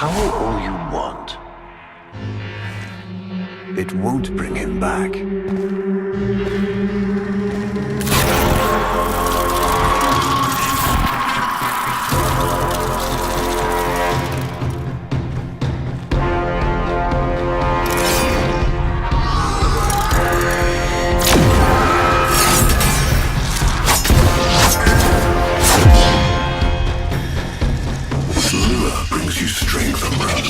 All you want. It won't bring him back. Brings you strength from run.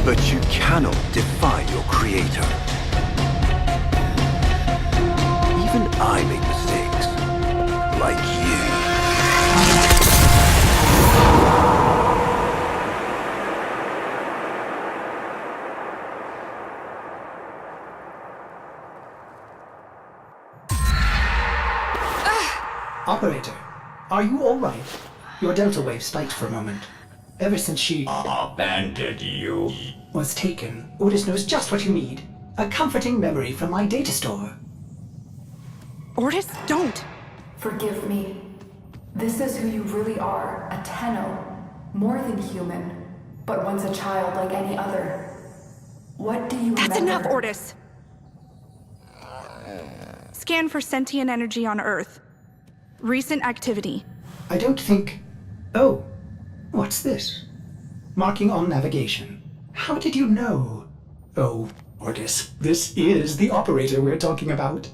But you cannot defy your creator. Even I make mistakes, like you. Operator, are you all right? Your delta wave spiked for a moment. Ever since she abandoned you. was taken, Otis knows just what you need. A comforting memory from my data store. Otis, don't! Forgive me. This is who you really are, a Tenno. More than human, but once a child like any other. What do you That's remember? enough, Otis! Scan for sentient energy on Earth. Recent activity. I don't think... Oh, what's this? Marking on navigation. How did you know? Oh, Otis, this is the operator we're talking about.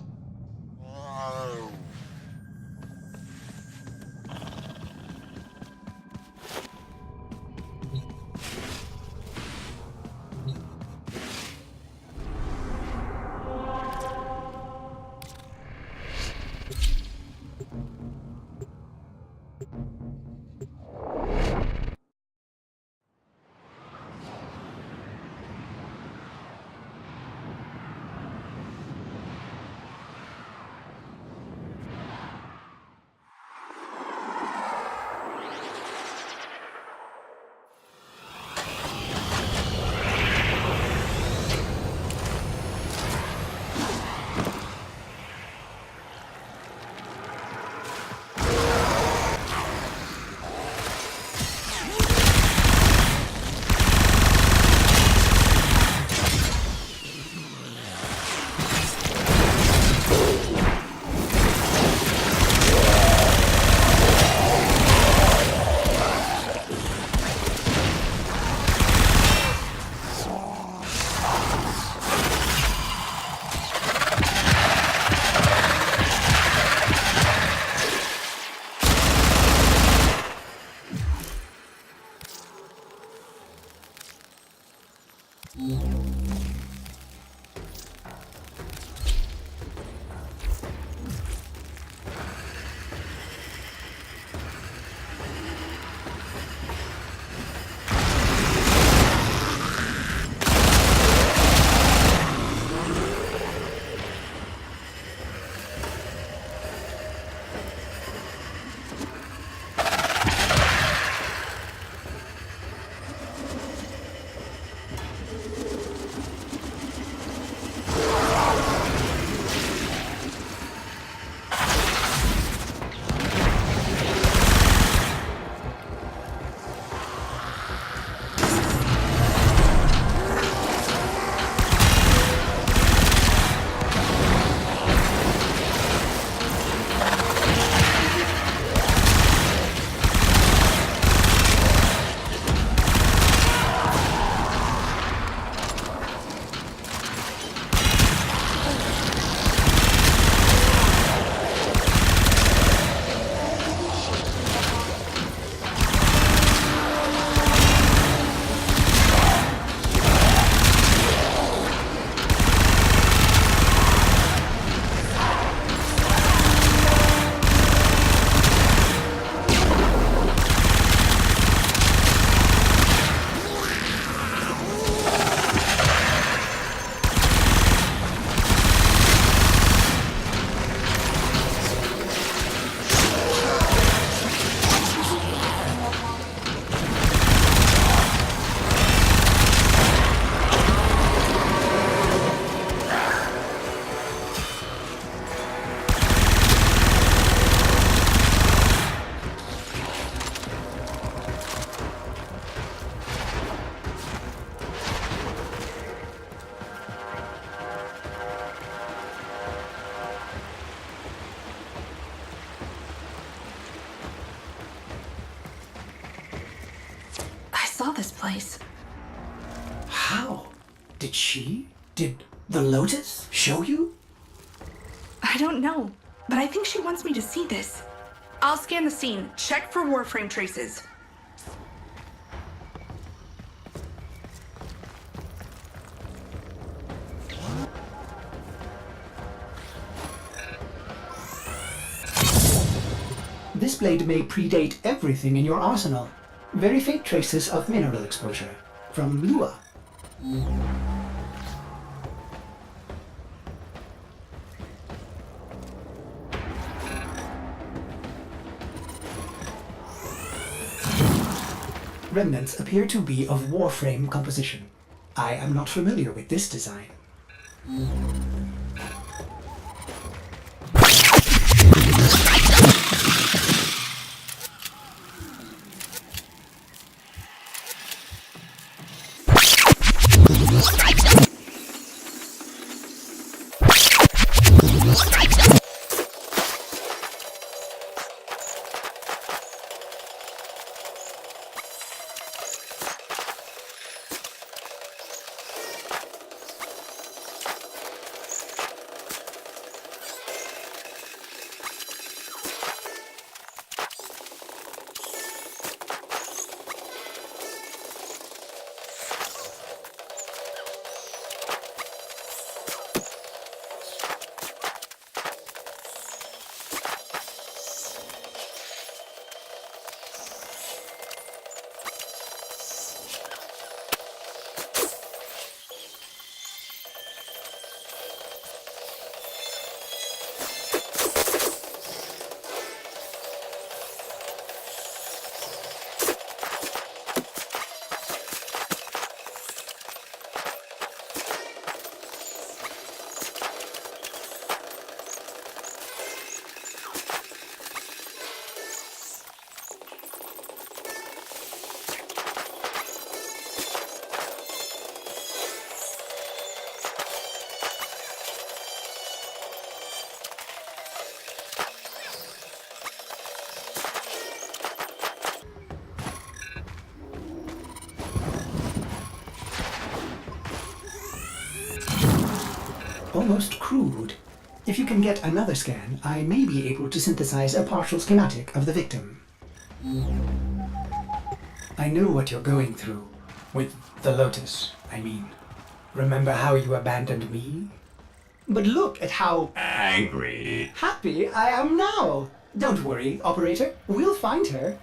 this place. How? Did the Lotus show you? I don't know, but I think she wants me to see this. I'll scan the scene, check for warframe traces. This blade may predate everything in your arsenal. Very faint traces of mineral exposure. From Lua. Remnants appear to be of warframe composition. I am not familiar with this design. Almost crude. If you can get another scan, I may be able to synthesize a partial schematic of the victim. I know what you're going through. With the Lotus, I mean. Remember how you abandoned me? But look at how Angry. happy I am now! Don't worry, operator. We'll find her.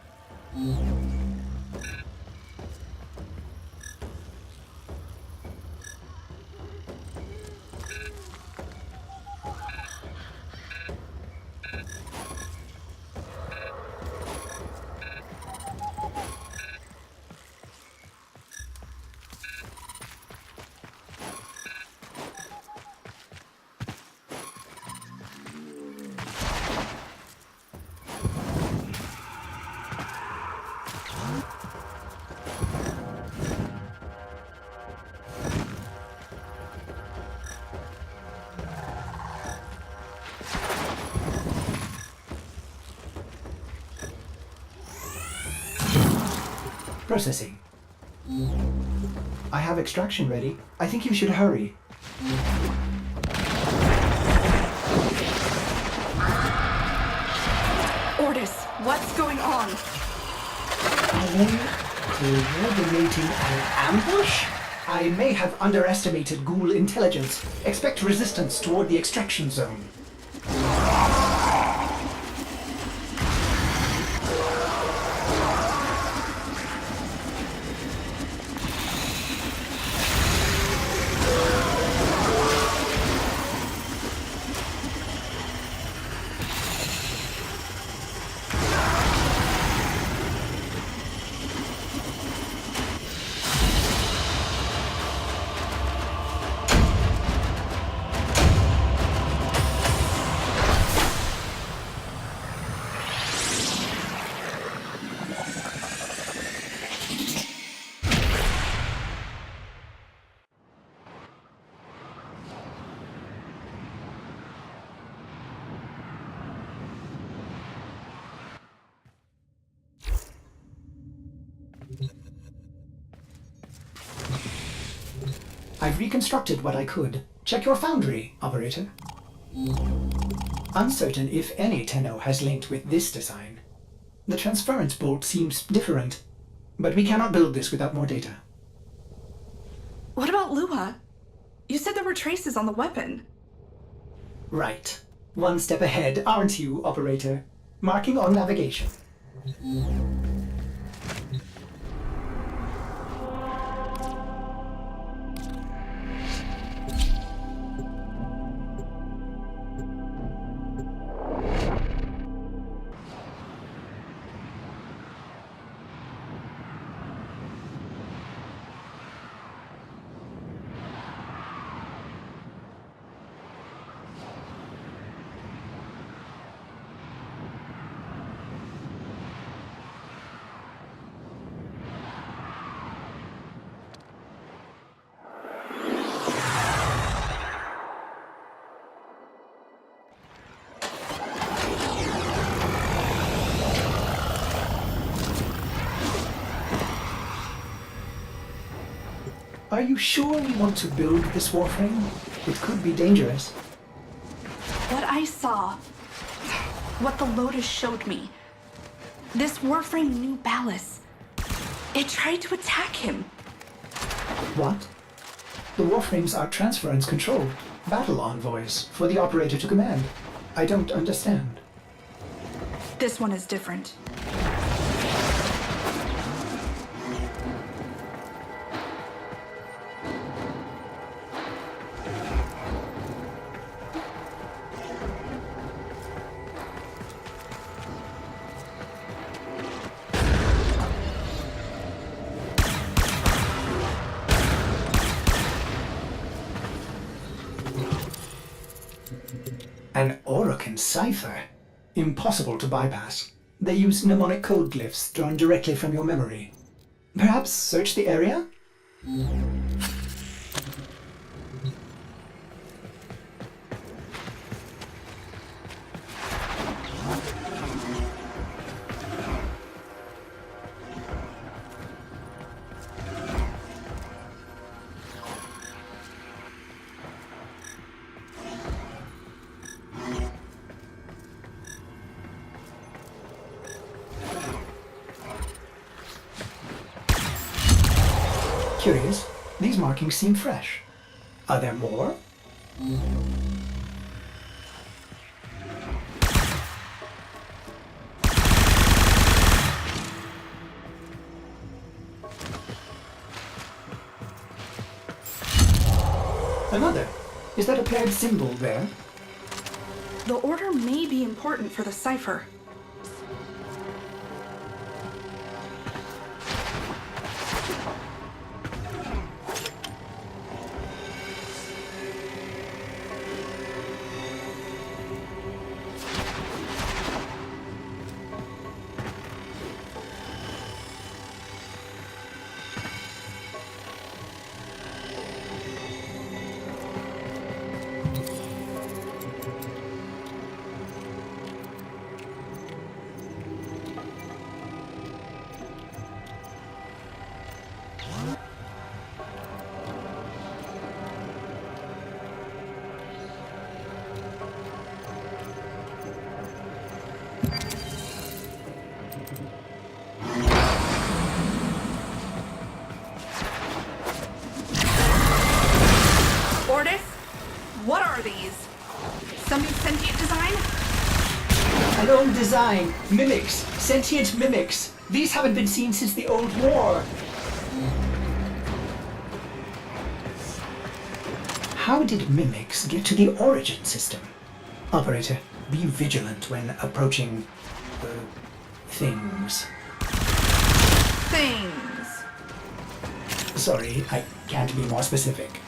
Processing. I have extraction ready. I think you should hurry. Ordis, what's going on? Are they coordinating an ambush? I may have underestimated ghoul intelligence. Expect resistance toward the extraction zone. I've reconstructed what I could. Check your foundry, operator. Uncertain if any Tenno has linked with this design. The transference bolt seems different, but we cannot build this without more data. What about Lua? You said there were traces on the weapon. Right. One step ahead, aren't you, operator? Marking on navigation. Are you sure we want to build this warframe? It could be dangerous. What I saw, what the Lotus showed me, this Warframe knew Ballas. It tried to attack him. What? The warframes are transference controlled, battle envoys for the operator to command. I don't understand. This one is different. An Orokin cipher? Impossible to bypass. They use mnemonic code glyphs drawn directly from your memory. Perhaps search the area? Curious, these markings seem fresh. Are there more? Another. Is that a paired symbol there? The order may be important for the cipher. What are these? Some new sentient design? An old design. Mimics. Sentient mimics. These haven't been seen since the old war. How did mimics get to the origin system? Operator, be vigilant when approaching things. Things. Sorry, I can't be more specific.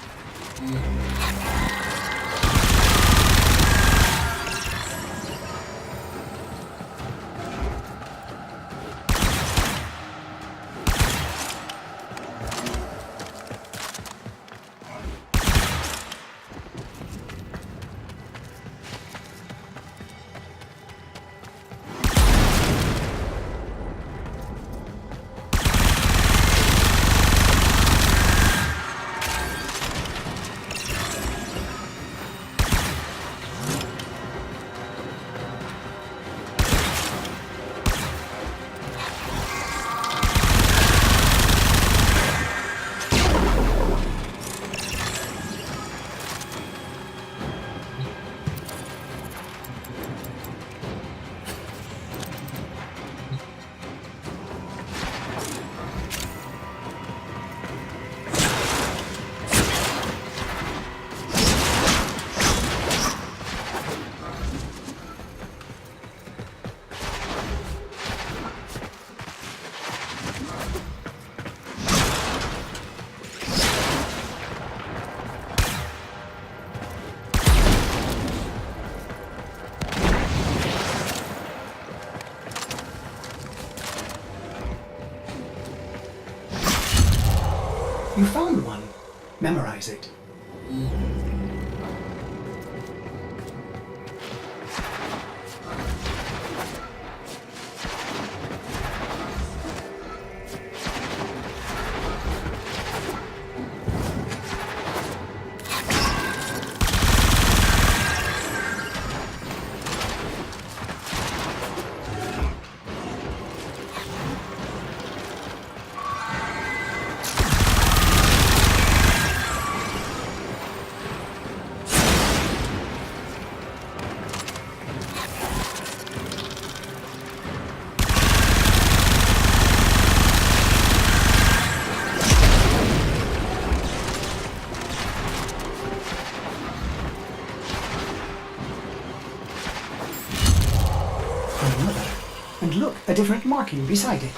You found one. Memorize it. Another. And look, a different marking beside it.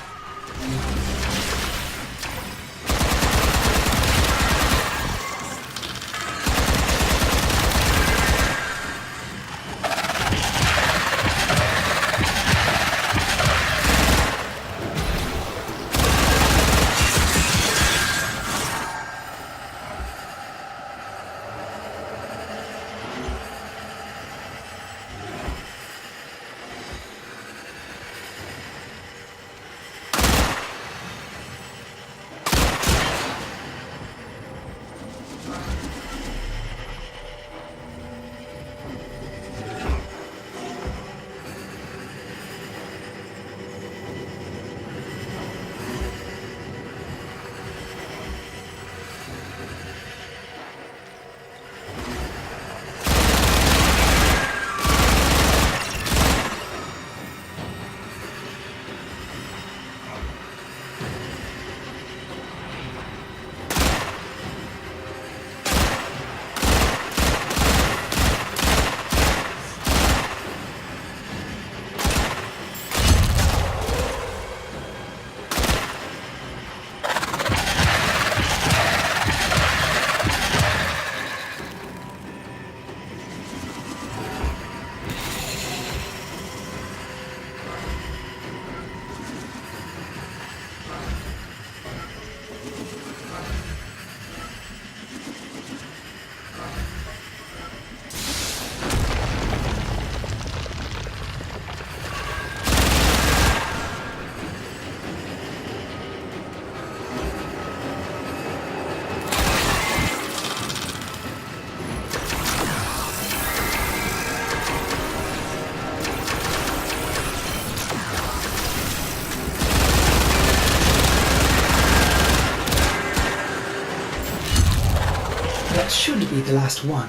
That should be the last one.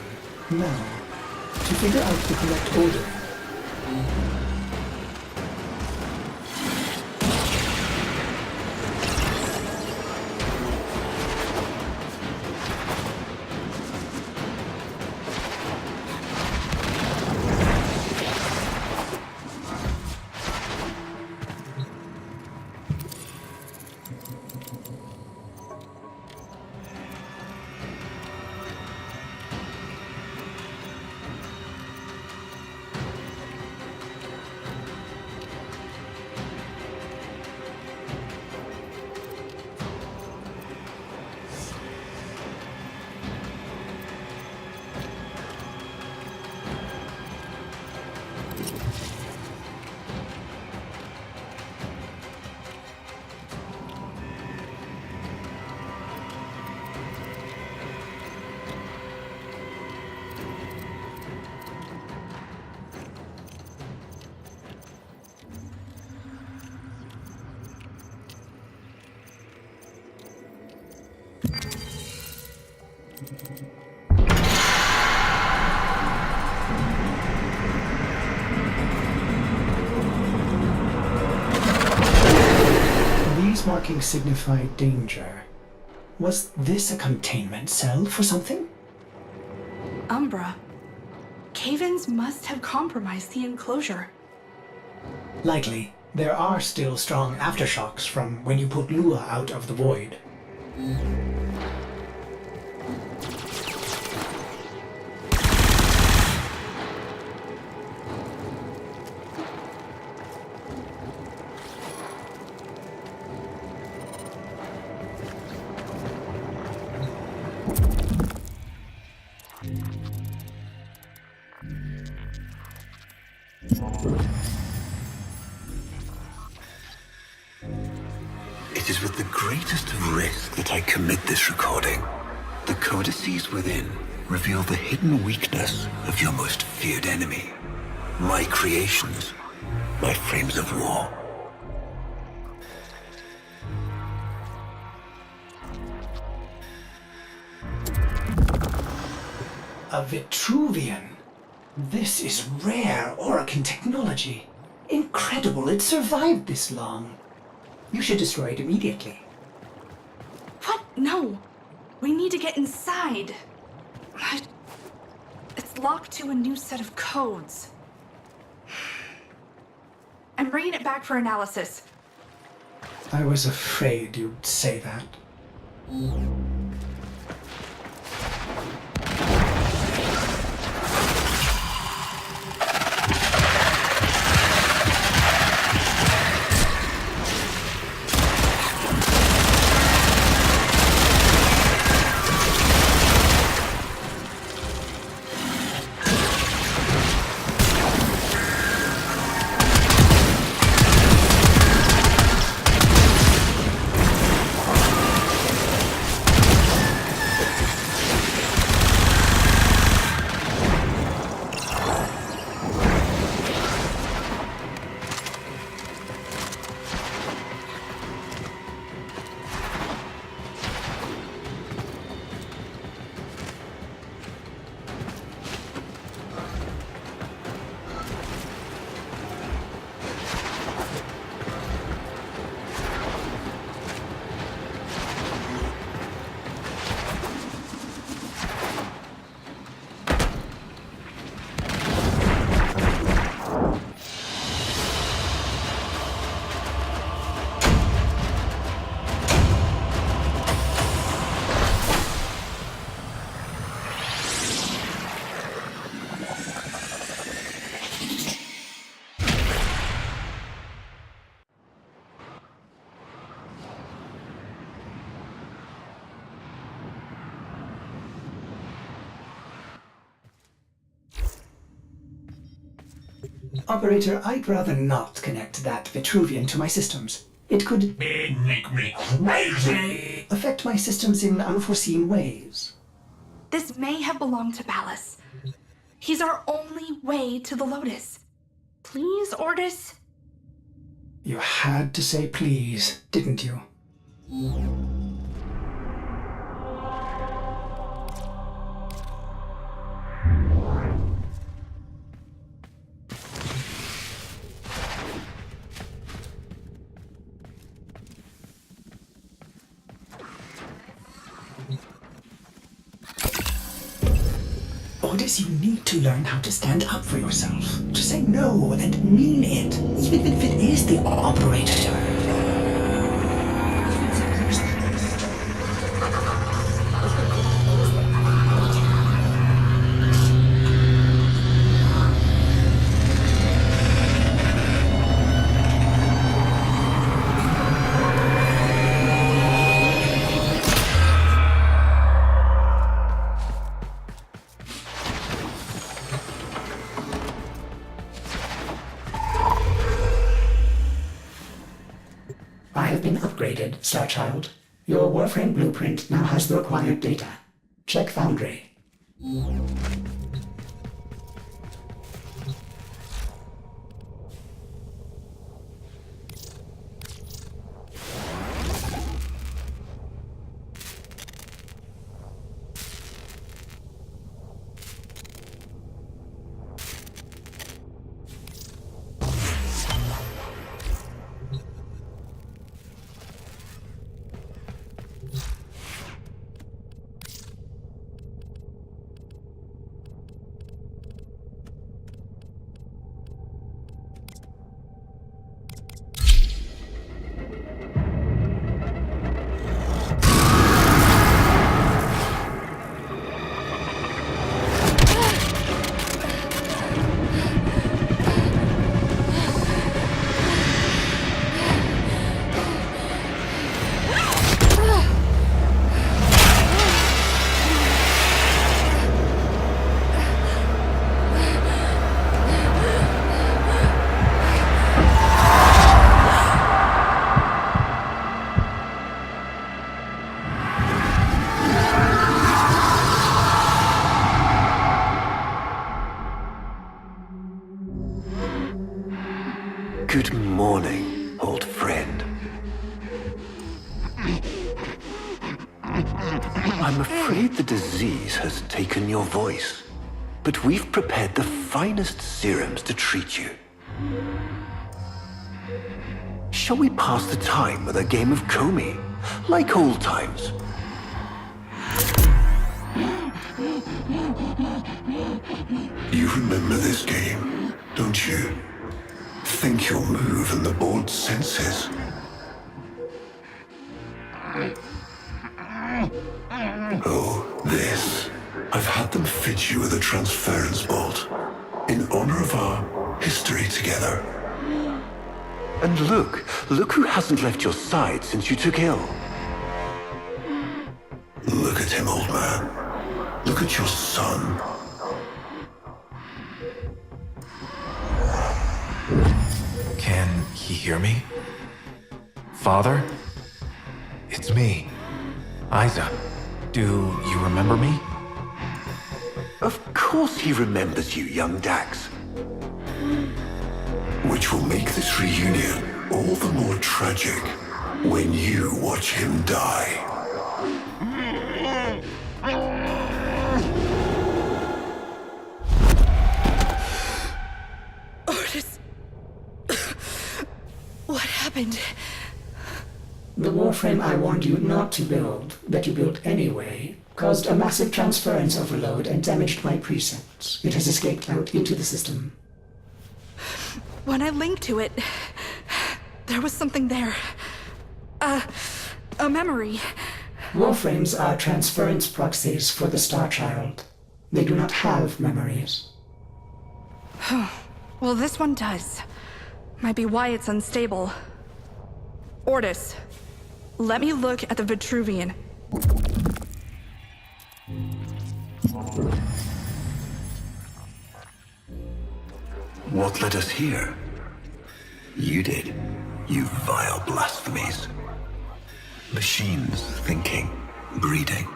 Now, to figure out the correct order. These markings signify danger. Was this a containment cell for something? Umbra. Cave-ins must have compromised the enclosure. Likely. There are still strong aftershocks from when you put Lua out of the void. It is with the greatest of risk that I commit this recording. The codices within reveal the hidden weakness of your most feared enemy. My creations, my frames of war. A Vitruvian. This is rare Orokin technology. Incredible it survived this long. You should destroy it immediately. What? No. We need to get inside. It's locked to a new set of codes. I'm bringing it back for analysis. I was afraid you'd say that. Operator, I'd rather not connect that Vitruvian to my systems. It could It make me crazy. affect my systems in unforeseen ways. This may have belonged to Ballas. He's our only way to the Lotus. Please, Ordis? You had to say please, didn't you? Ordis, you need to learn how to stand up for yourself. To say no and mean it, even if it is the operator. I have been upgraded, Starchild. Your Warframe blueprint now has the required data. Check Foundry. Good morning, old friend. I'm afraid the disease has taken your voice, but we've prepared the finest serums to treat you. Shall we pass the time with a game of Comey, like old times? You remember this game, don't you? Think you'll move in the board senses. Oh, this. I've had them fit you with a transference bolt in honor of our history together. And look who hasn't left your side since you took ill. Look at him, old man. Look at your son. Can he hear me? Father? It's me, Isa. Do you remember me? Of course he remembers you, young Dax. Which will make this reunion all the more tragic when you watch him die. Otis. What happened? The warframe I warned you not to build, that you built anyway, caused a massive transference overload and damaged my precepts. It has escaped out into the system. When I linked to it, there was something there. A memory. Warframes are transference proxies for the Star Child. They do not have memories. Well, this one does. Might be why it's unstable. Ortis, let me look at the Vitruvian. What led us here? You did, you vile blasphemies. Machines thinking, breeding.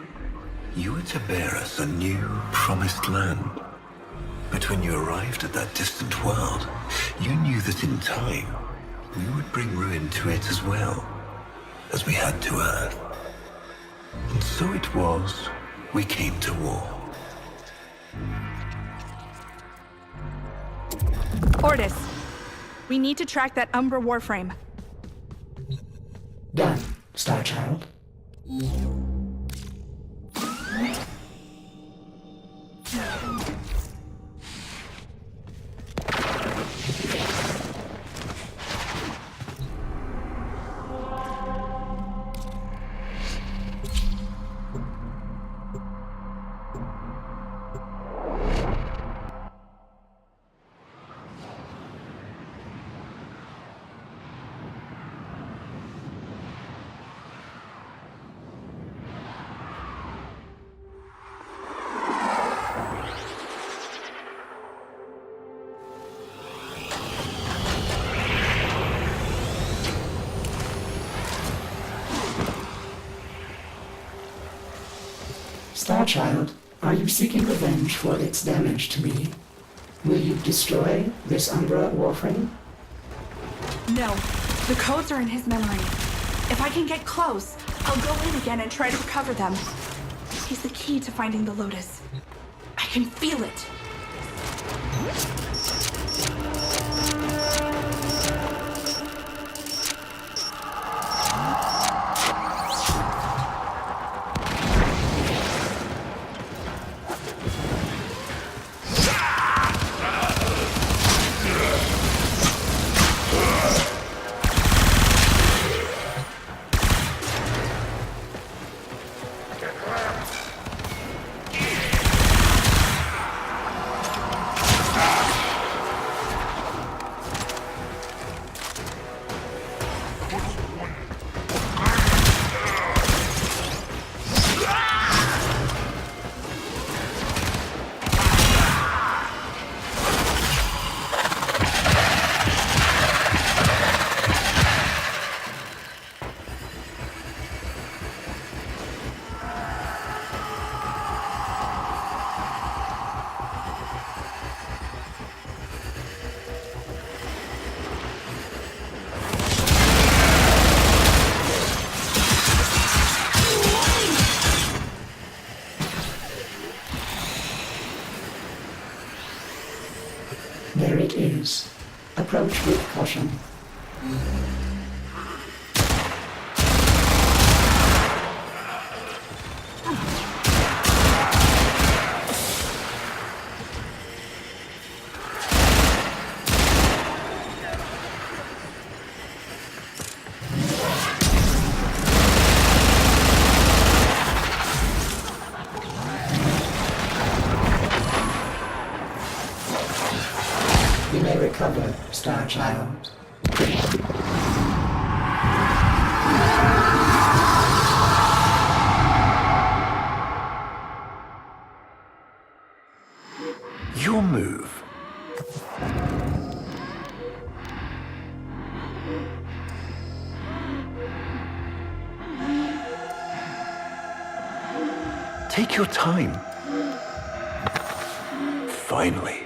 You were to bear us a new, promised land. But when you arrived at that distant world, you knew that in time, we would bring ruin to it as well, as we had to Earth. And so it was, we came to war. Ortis, we need to track that Umbra warframe. Done, Star Child. Starchild, are you seeking revenge for its damage to me? Will you destroy this Umbra warframe? No, the codes are in his memory. If I can get close, I'll go in again and try to recover them. He's the key to finding the Lotus. I can feel it. There it is. Approach with caution. You may recover, Star Child. Your move. Take your time. Finally.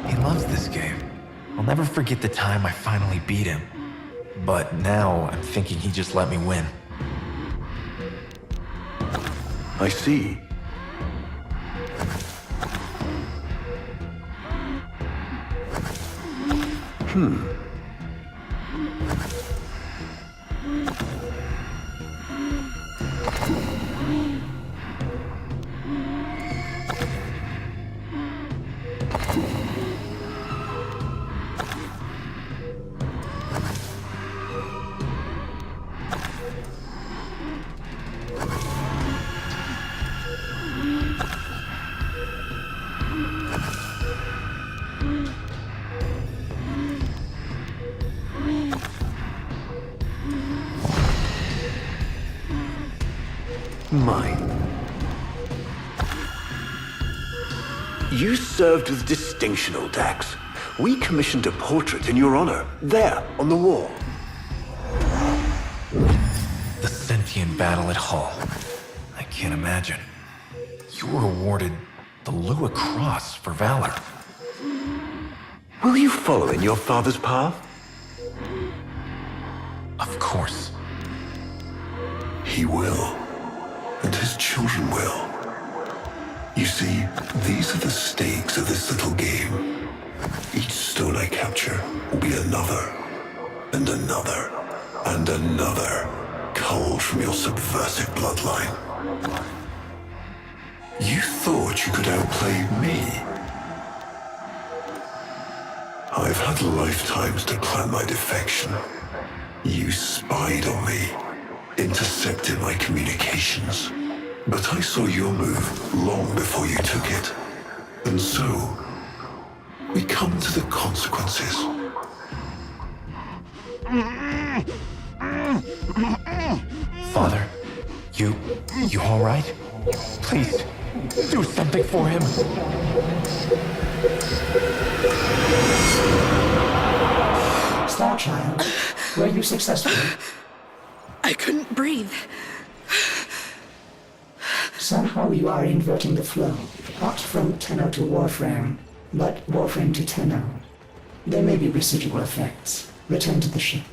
He loves this game. I'll never forget the time I finally beat him. But now I'm thinking he just let me win. I see. Mine. You served with distinction, old Dax. We commissioned a portrait in your honor, there, on the wall. The sentient battle at Hull. I can't imagine. You were awarded the Lua Cross for valor. Will you follow in your father's path? Of course. He will. And his children will. You see, these are the stakes of this little game. Each stone I capture will be another, and another, and another, culled from your subversive bloodline. You thought you could outplay me? I've had lifetimes to plan my defection. You spied on me, intercepted my communications. But I saw your move long before you took it. And so, we come to the consequences. Father, you all right? Please, do something for him. Star Child, were you successful? I couldn't breathe. Somehow you are inverting the flow, not from Tenno to Warframe, but Warframe to Tenno. There may be residual effects. Return to the ship.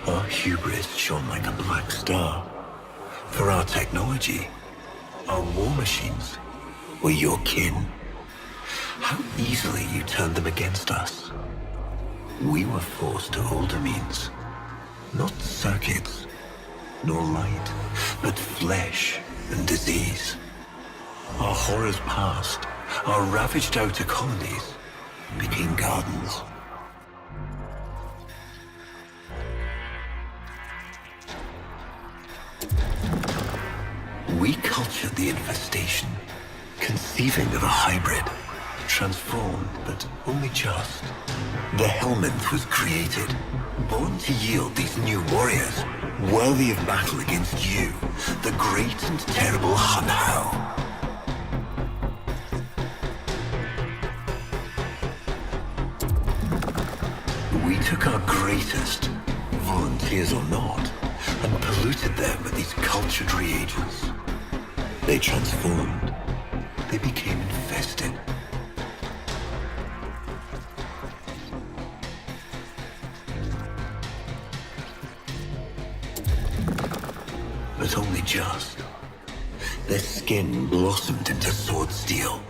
Our hubris shone like a black star. For our technology, our war machines were your kin. How easily you turned them against us. We were forced to older means. Not circuits, nor light, but flesh and disease. Our horrors passed. Our ravaged outer colonies became gardens. We cultured the infestation, conceiving of a hybrid, transformed, but only just. The Helminth was created, born to yield these new warriors, worthy of battle against you, the great and terrible Hun Hao. We took our greatest, volunteers or not, and polluted them with these cultured reagents. They transformed. They became infested. But only just. Their skin blossomed into sword steel.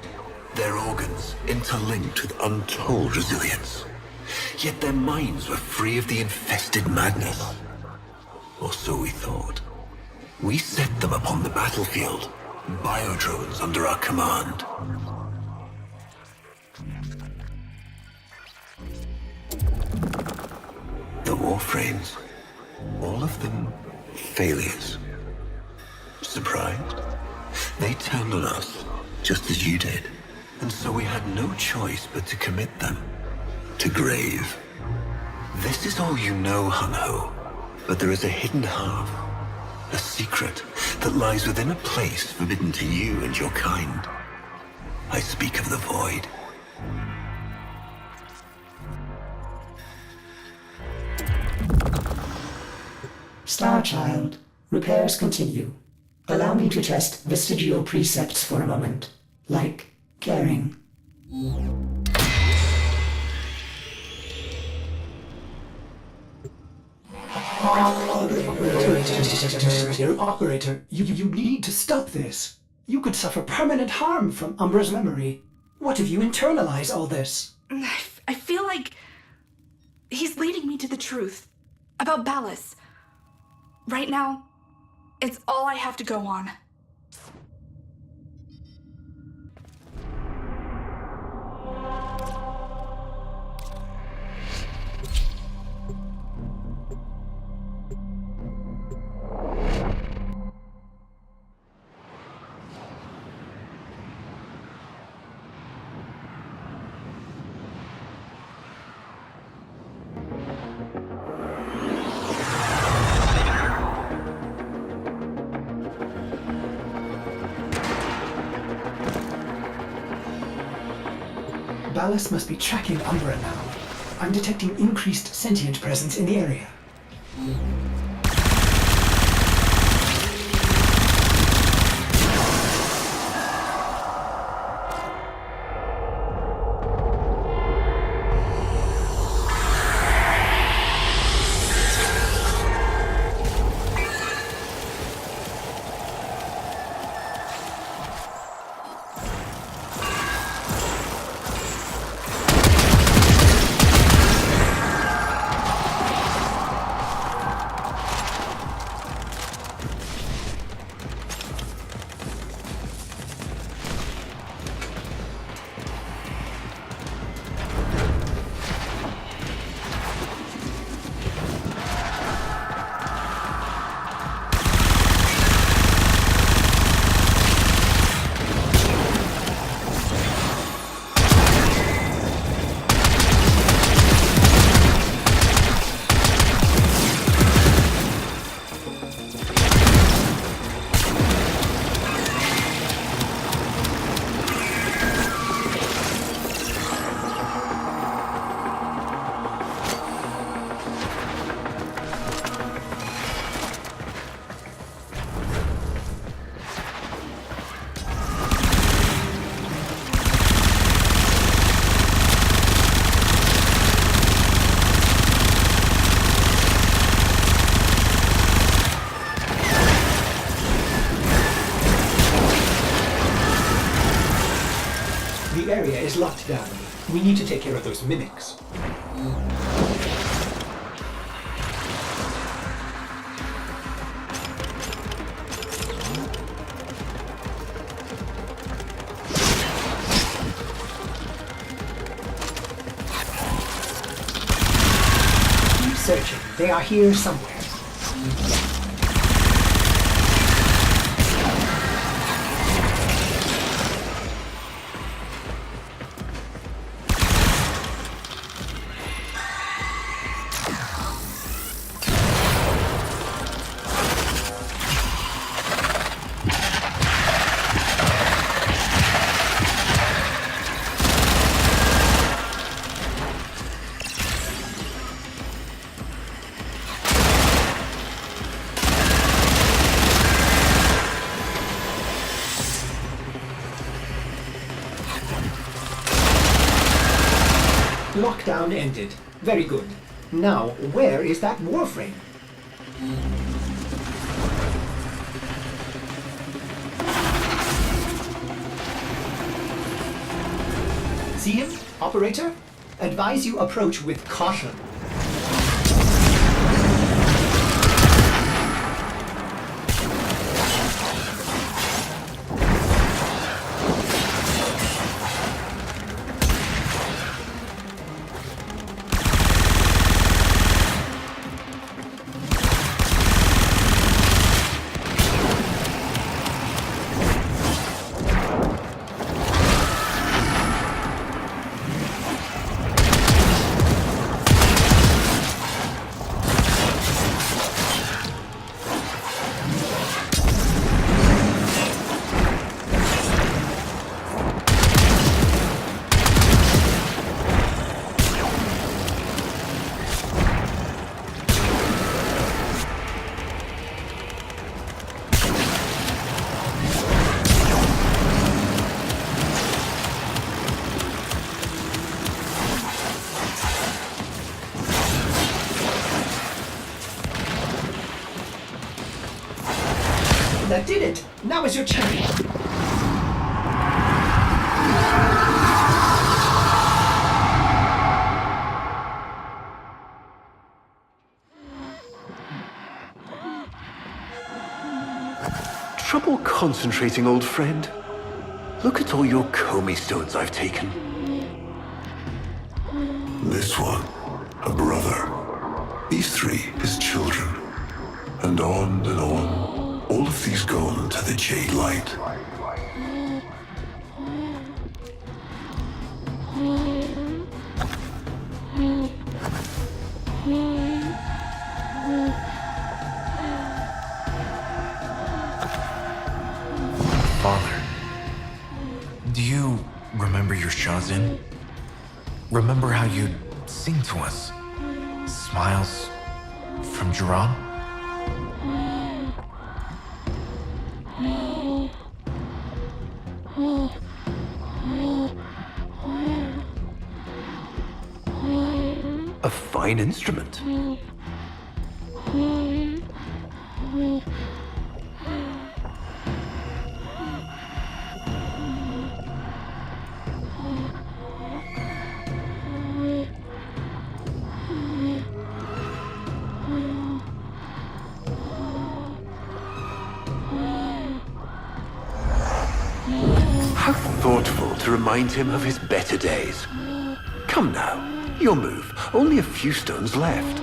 Their organs interlinked with untold resilience. Yet their minds were free of the infested madness. Or so we thought. We set them upon the battlefield, biodrones under our command. The warframes, all of them failures. Surprised? They turned on us, just as you did. And so we had no choice but to commit them to grave. This is all you know, Hun Ho, but there is a hidden half, a secret that lies within a place forbidden to you and your kind. I speak of the void. Starchild, repairs continue. Allow me to test vestigial precepts for a moment, like caring. Operator, you need to stop this. You could suffer permanent harm from Umbra's memory. What if you internalize all this? I feel like he's leading me to the truth about Ballas. Right now, it's all I have to go on. Ballas must be tracking Umbra now. I'm detecting increased sentient presence in the area. area is locked down. We need to take care of those mimics. Keep searching. They are here somewhere. Lockdown ended. Very good. Now, where is that warframe? See him, operator? Advise you approach with caution. That did it! Now is your chance! Trouble concentrating, old friend? Look at all your Comey stones I've taken. This one, a brother. These three, his children. And on and on. All of these gone to the Jade Light. Father, do you remember your Shazin? Remember how you'd sing to us? Smiles from Jiran? A fine instrument. How thoughtful to remind him of his better days. Come now, your move. Only a few stones left.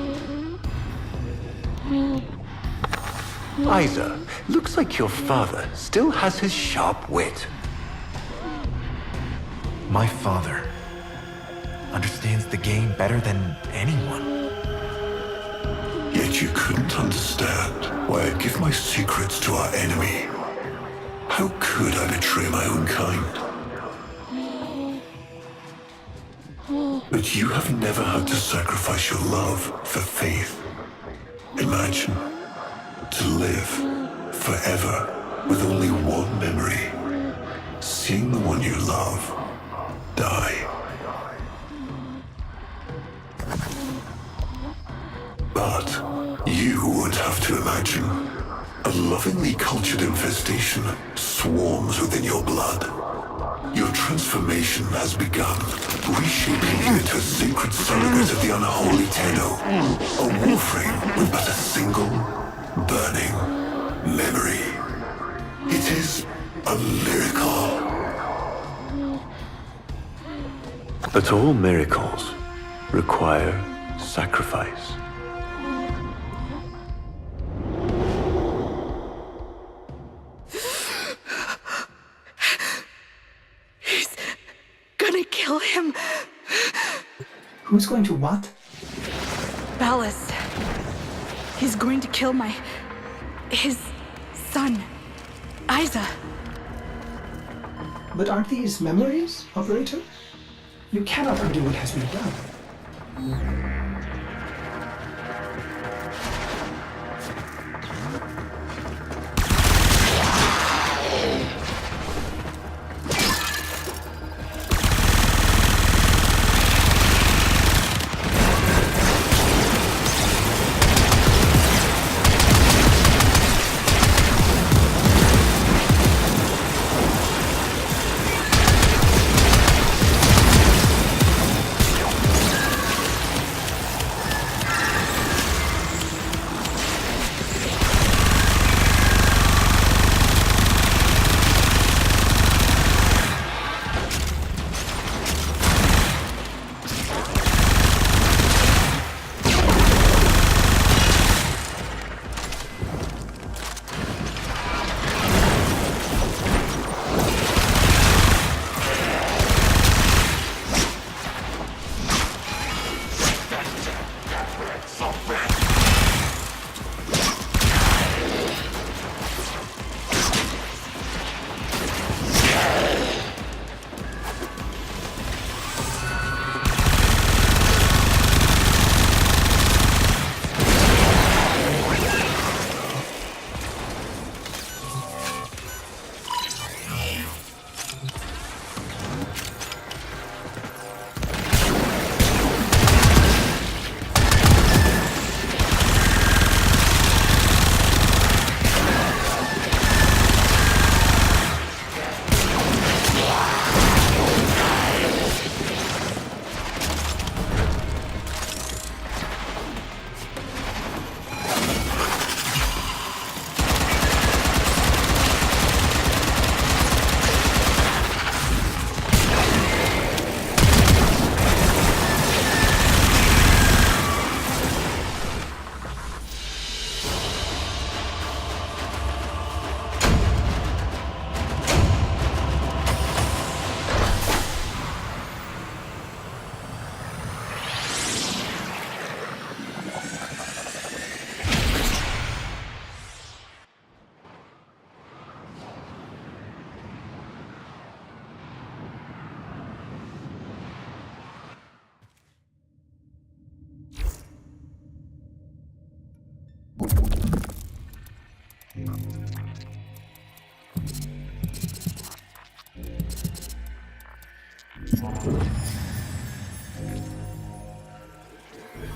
Isa, looks like your father still has his sharp wit. My father understands the game better than anyone. Yet you couldn't understand why I'd give my secrets to our enemy. How could I betray my own kind? But you have never had to sacrifice your love for faith. Imagine to live forever with only one memory, seeing the one you love die. But you would have to imagine a lovingly cultured infestation swarms within your blood. Your transformation has begun, reshaping you into a sacred surrogate of the unholy Tenno. A warframe with but a single, burning memory. It is a miracle. But all miracles require sacrifice. He's gonna kill him. Who's going to what? Ballas. He's going to kill his son, Isa. But aren't these memories, Operator? You cannot undo what has been done.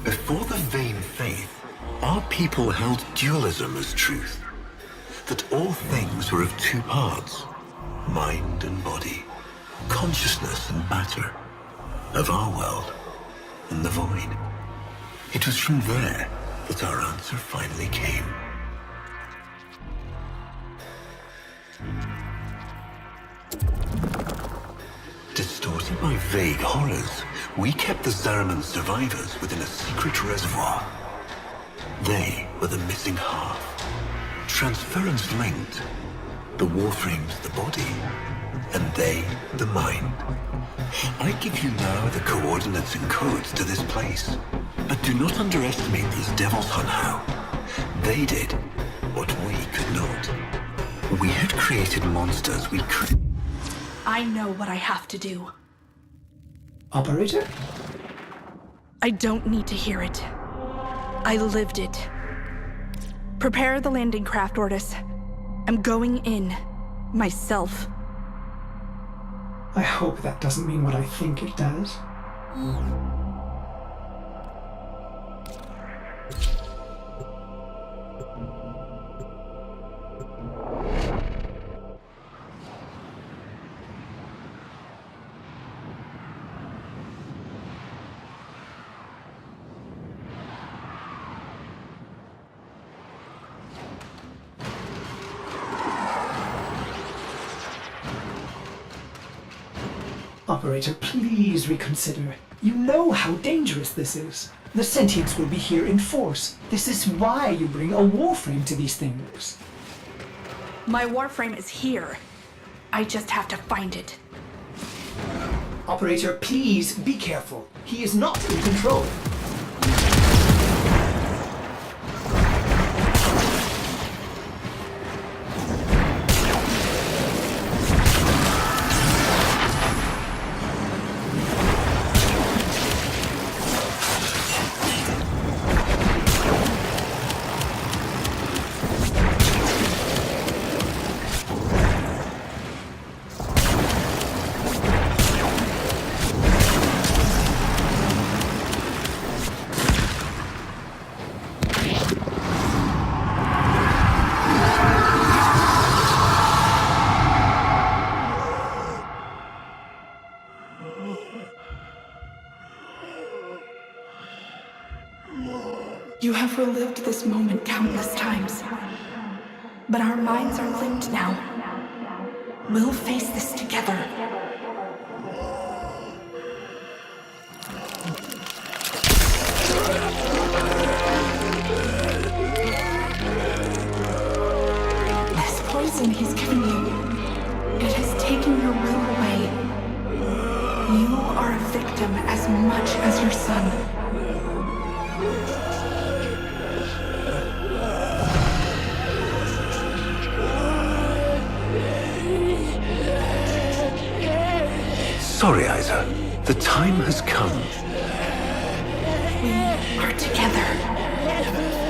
Before the vain faith, our people held dualism as truth. That all things were of two parts, mind and body, consciousness and matter, of our world and the void. It was from there that our answer finally came. Distorted by vague horrors, we kept the Zariman survivors within a secret reservoir. They were the missing half. Transference linked. The warframe's the body, and they the mind. I give you now the coordinates and codes to this place. But do not underestimate these devils, Hunhow. They did what we could not. We had created monsters we could... I know what I have to do. Operator? I don't need to hear it. I lived it. Prepare the landing craft, Ordis. I'm going in. Myself. I hope that doesn't mean what I think it does. Operator, please reconsider. You know how dangerous this is. The sentients will be here in force. This is why you bring a warframe to these things. My warframe is here. I just have to find it. Operator, please be careful. He is not in control. You have relived this moment countless times. But our minds are linked now. We'll face this together. This poison he's given you, it has taken your will away. You are a victim as much as your son. Sorry, Isa. The time has come. We are together.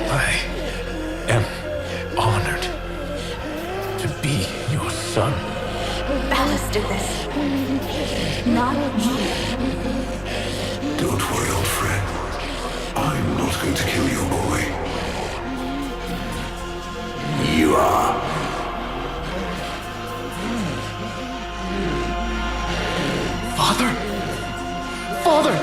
I am honored to be your son. Alice did this. Not you. Don't worry, old friend. I'm not going to kill your boy. You are. Father? Father!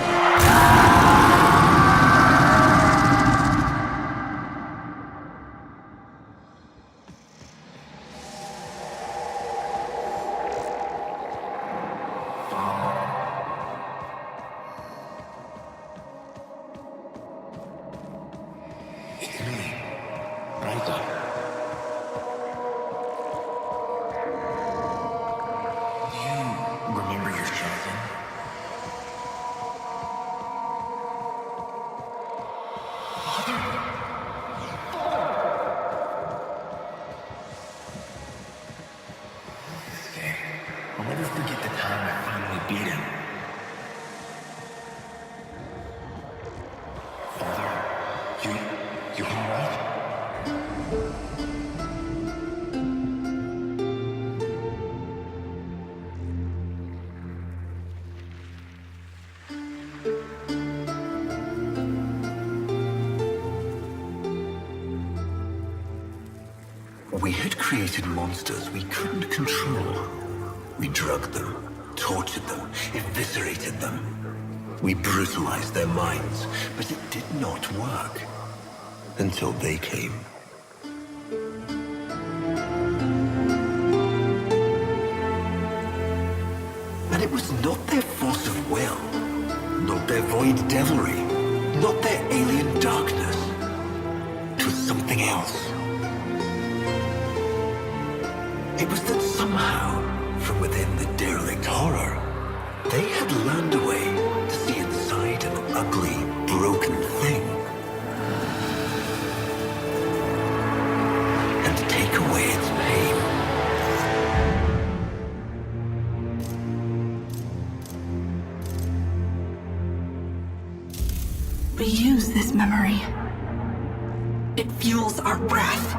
It's me, Raita. You remember your shotgun? I'll never forget the time I finally beat him. Father, you alright? We had created monsters we couldn't control. We drugged them, tortured them, eviscerated them. We brutalized their minds, but it did not work. Until they came. And it was not their force of will, not their void devilry, not their alien darkness. It was something else. It was that somehow, from within the derelict horror, they had learned a way to see inside an ugly, broken thing. And to take away its pain. We use this memory. It fuels our breath.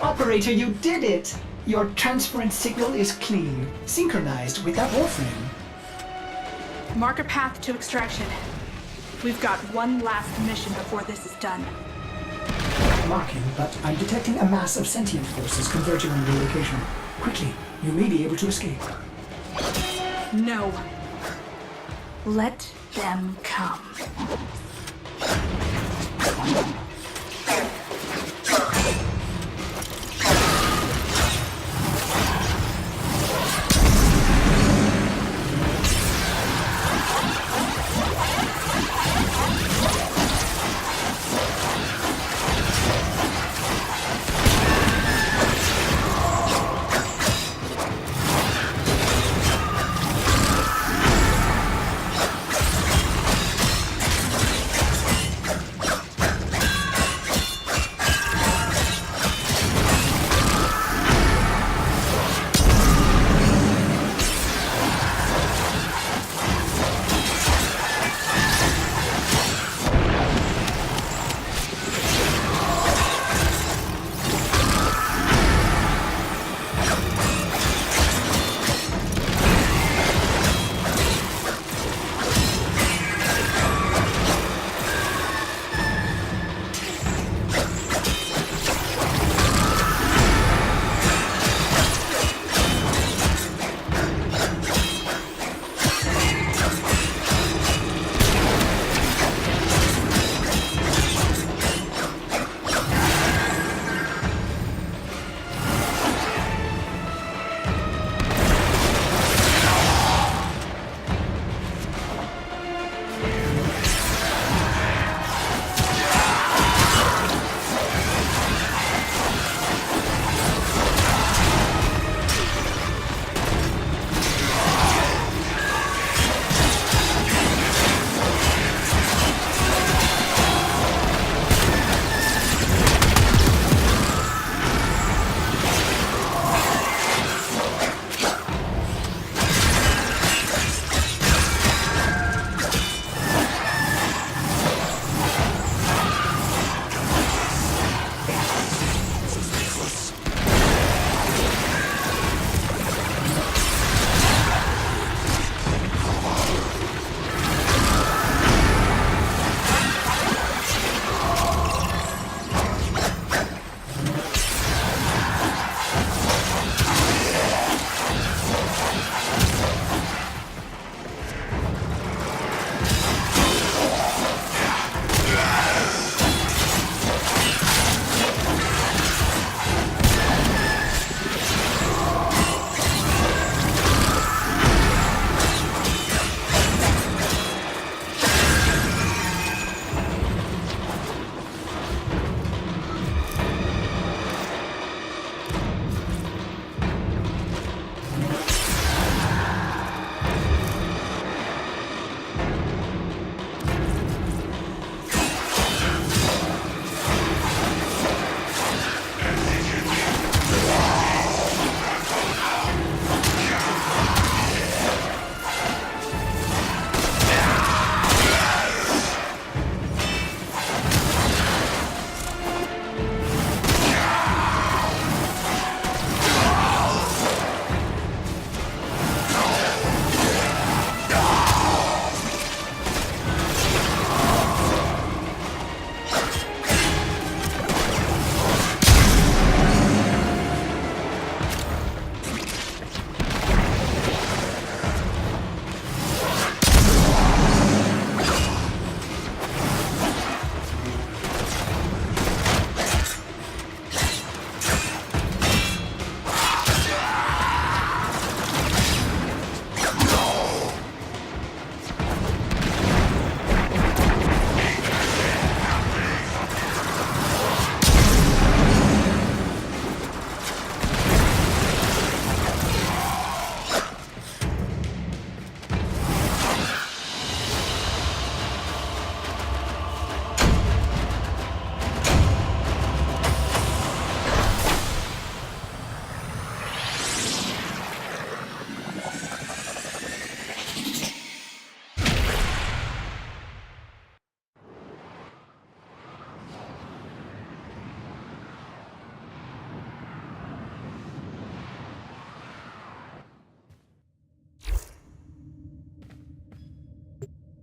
Operator, you did it! Your transference signal is clean, synchronized with that warframe. Mark a path to extraction. We've got one last mission before this is done. Marking, but I'm detecting a mass of sentient forces converging on your location. Quickly, you may be able to escape. No. Let them come.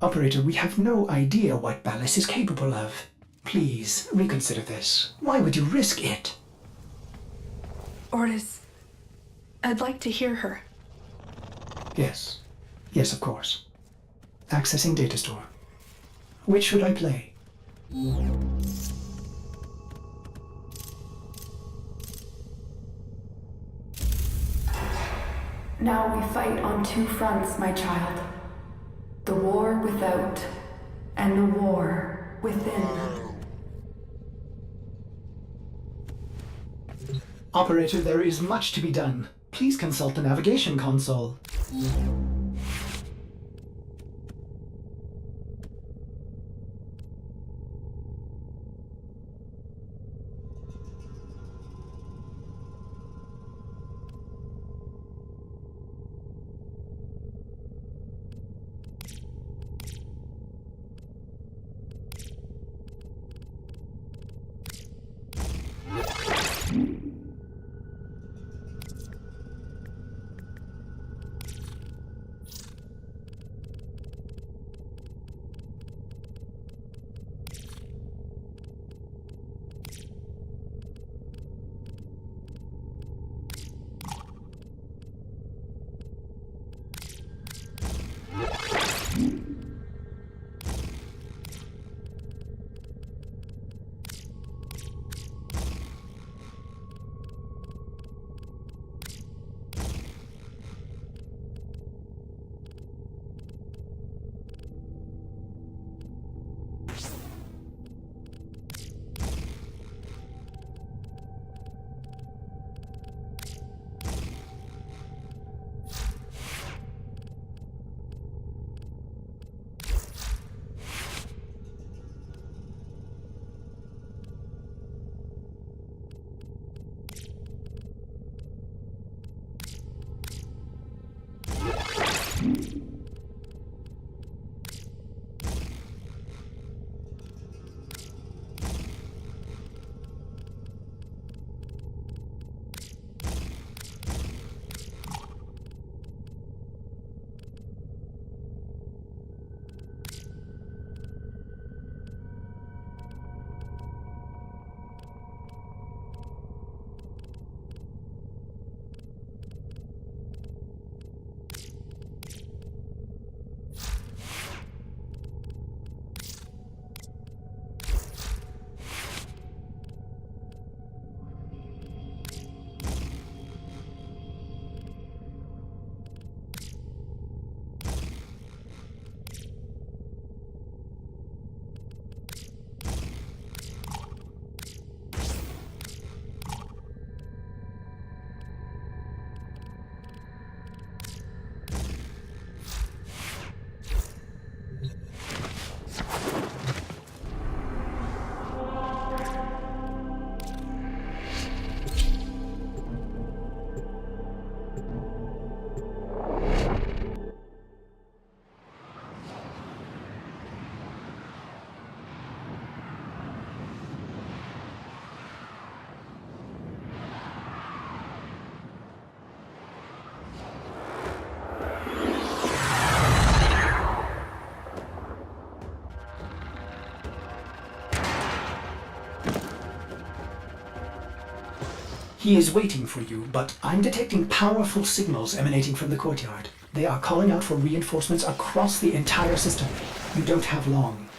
Operator, we have no idea what Ballas is capable of. Please, reconsider this. Why would you risk it? Ortis, I'd like to hear her. Yes. Yes, of course. Accessing data store. Which should I play? Now we fight on two fronts, my child. The war without, and the war within. Operator, there is much to be done. Please consult the navigation console. He is waiting for you, but I'm detecting powerful signals emanating from the courtyard. They are calling out for reinforcements across the entire system. You don't have long.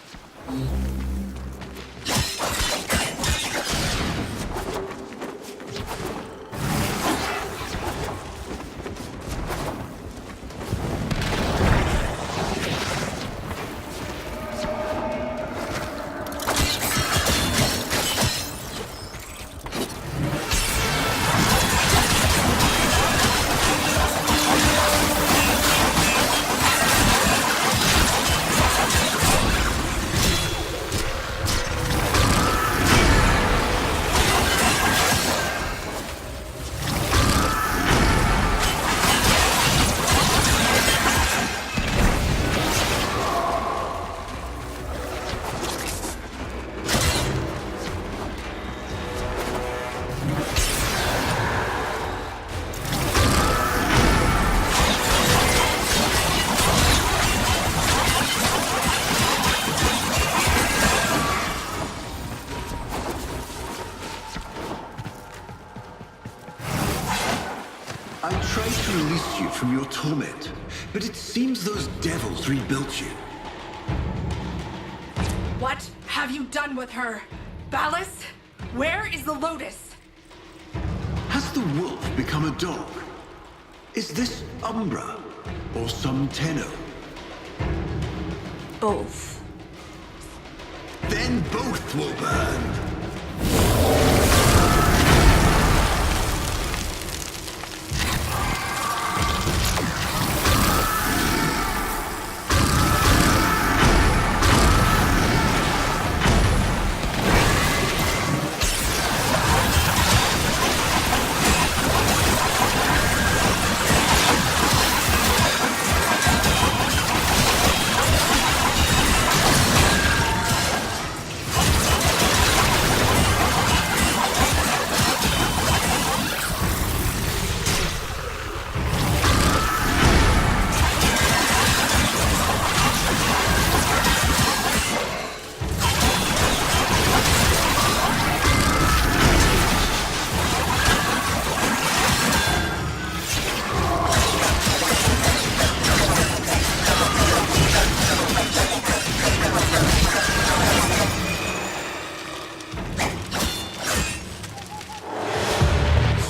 I tried to release you from your torment, but it seems those devils rebuilt you. What have you done with her? Valis, where is the Lotus? Has the wolf become a dog? Is this Umbra or some Tenno? Both. Then both will burn.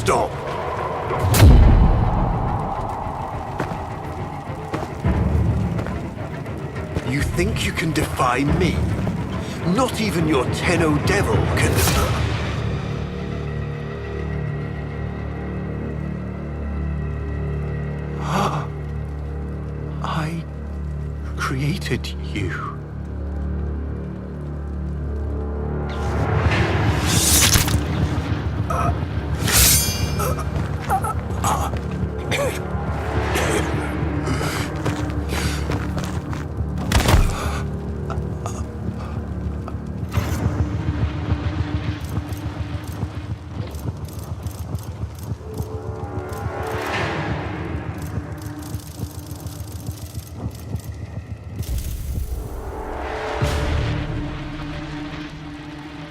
Stop. You think you can defy me? Not even your Tenno devil can. I created you.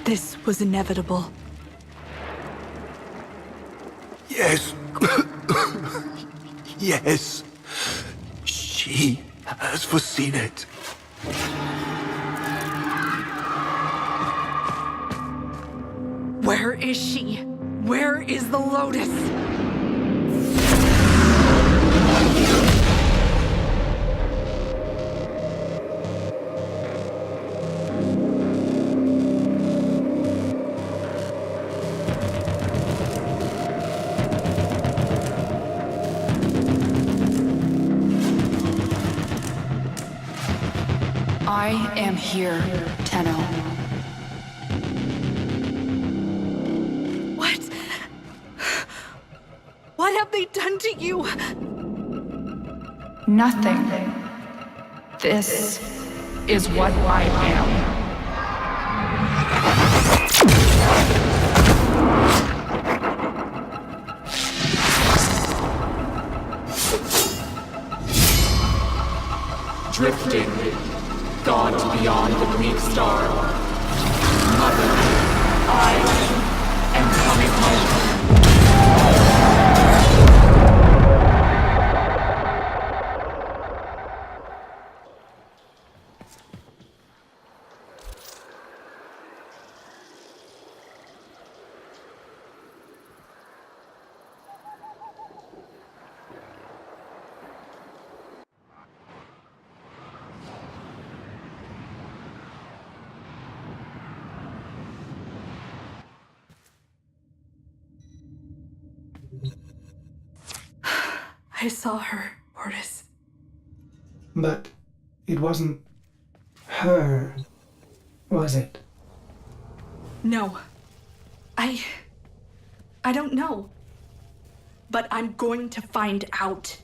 This was inevitable. Yes. Yes. She has foreseen it. Where is she? Where is the Lotus? I am here, Tenno. What? What have they done to you? Nothing. This is what I am. Drifting, gone to beyond the Greek star. Mother, I am coming home. I saw her, Mortis. But it wasn't her, was it? No. I don't know. But I'm going to find out.